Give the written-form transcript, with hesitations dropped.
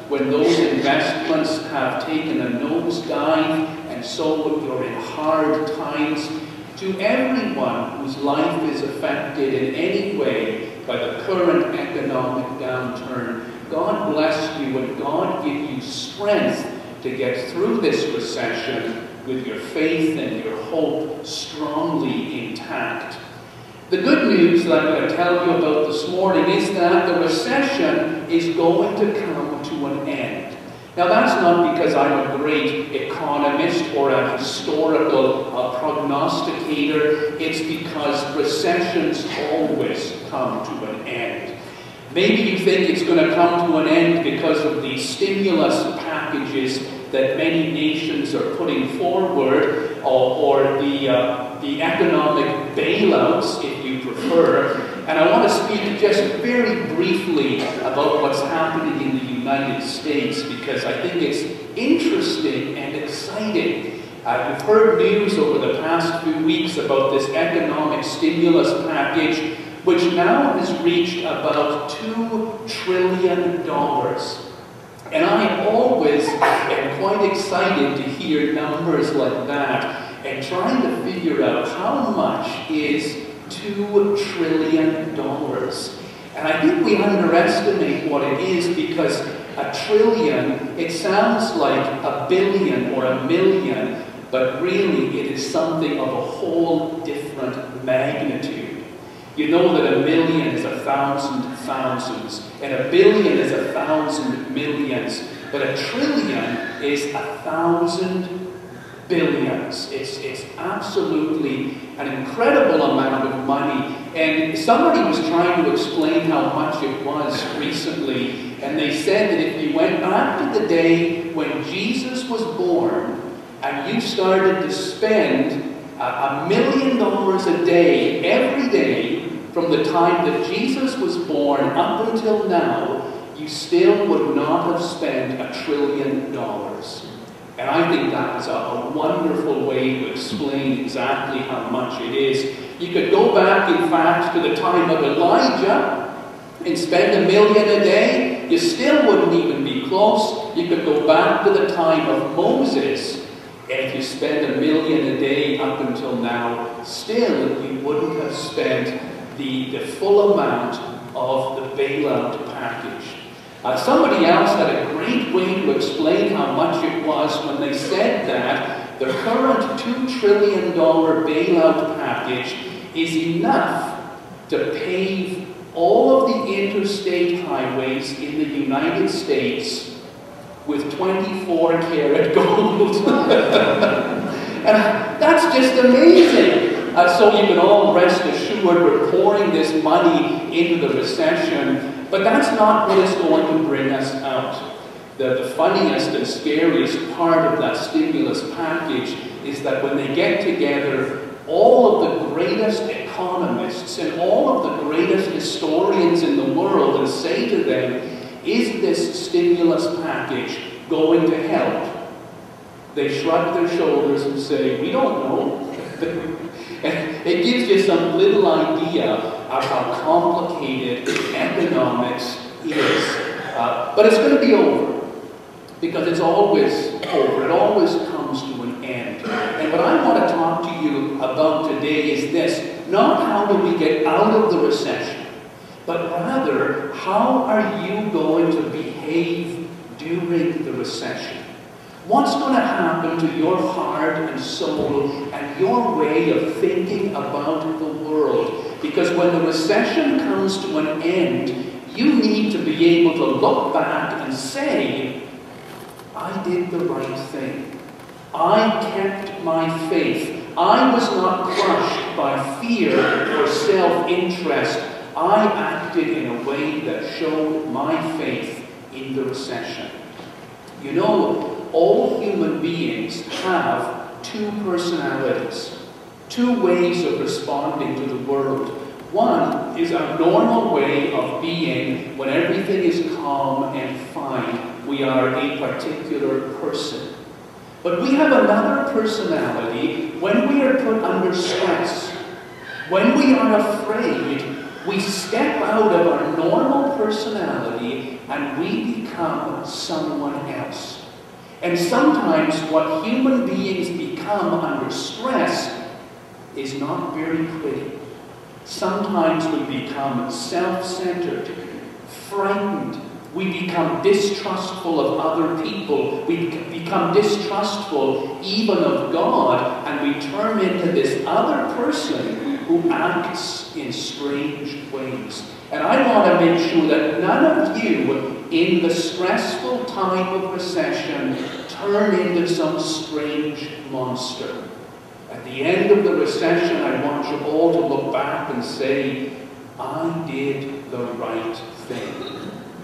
When those investments have taken a nosedive and so you're in hard times, to everyone whose life is affected in any way by the current economic downturn, God bless you and God give you strength to get through this recession with your faith and your hope strongly intact. The good news that I'm going to tell you about this morning is that the recession is going to come to an end. Now that's not because I'm a great economist or a historical prognosticator. It's because recessions always come to an end. Maybe you think it's going to come to an end because of the stimulus packages that many nations are putting forward, or the economic bailouts, if you prefer, And I want to speak just very briefly about what's happening in the United States, because I think it's interesting and exciting. You've heard news over the past few weeks about this economic stimulus package, which now has reached about $2 trillion. And I always am quite excited to hear numbers like that and trying to figure out how much is $2 trillion. And I think we underestimate what it is, because a trillion, it sounds like a billion or a million, but really it is something of a whole different magnitude. You know that a million is 1,000 thousands, and a billion is 1,000 millions, but a trillion is 1,000 billions. It's absolutely an incredible amount of money. And somebody was trying to explain how much it was recently, and they said that if you went back to the day when Jesus was born, and you started to spend $1 million a day, every day, from the time that Jesus was born up until now, you still would not have spent $1 trillion. And I think that is a wonderful way to explain exactly how much it is. You could go back, in fact, to the time of Elijah and spend $1 million a day. You still wouldn't even be close. You could go back to the time of Moses, and if you spend $1 million a day up until now, still you wouldn't have spent the full amount of the bailout package. Somebody else had a great way to explain how much it was when they said that the current $2 trillion bailout package is enough to pave all of the interstate highways in the United States with 24-karat gold. And that's just amazing. So you can all rest assured we're pouring this money into the recession, but that's not what is going to bring us out. The funniest and scariest part of that stimulus package is that when they get together all of the greatest economists and all of the greatest historians in the world and say to them, is this stimulus package going to help? They shrug their shoulders and say, we don't know. And it gives you some little idea of how complicated economics is. But it's going to be over, because it's always over. It always comes to an end. And what I want to talk to you about today is this: not how do we get out of the recession, but rather, how are you going to behave during the recession? What's going to happen to your heart and soul and your way of thinking about the world? Because when the recession comes to an end, you need to be able to look back and say, I did the right thing. I kept my faith. I was not crushed by fear or self-interest. I acted in a way that showed my faith in the recession. You know, all human beings have two personalities, two ways of responding to the world. One is a normal way of being when everything is calm and fine. We are a particular person. But we have another personality when we are put under stress. When we are afraid, we step out of our normal personality and we become someone else. And sometimes what human beings become under stress is not very pretty. Sometimes we become self-centered, frightened. We become distrustful of other people. We become distrustful even of God, and we turn into this other person who acts in strange ways. And I want to make sure that none of you, in the stressful time of recession, turn into some strange monster. At the end of the recession, I want you all to look back and say, I did the right thing.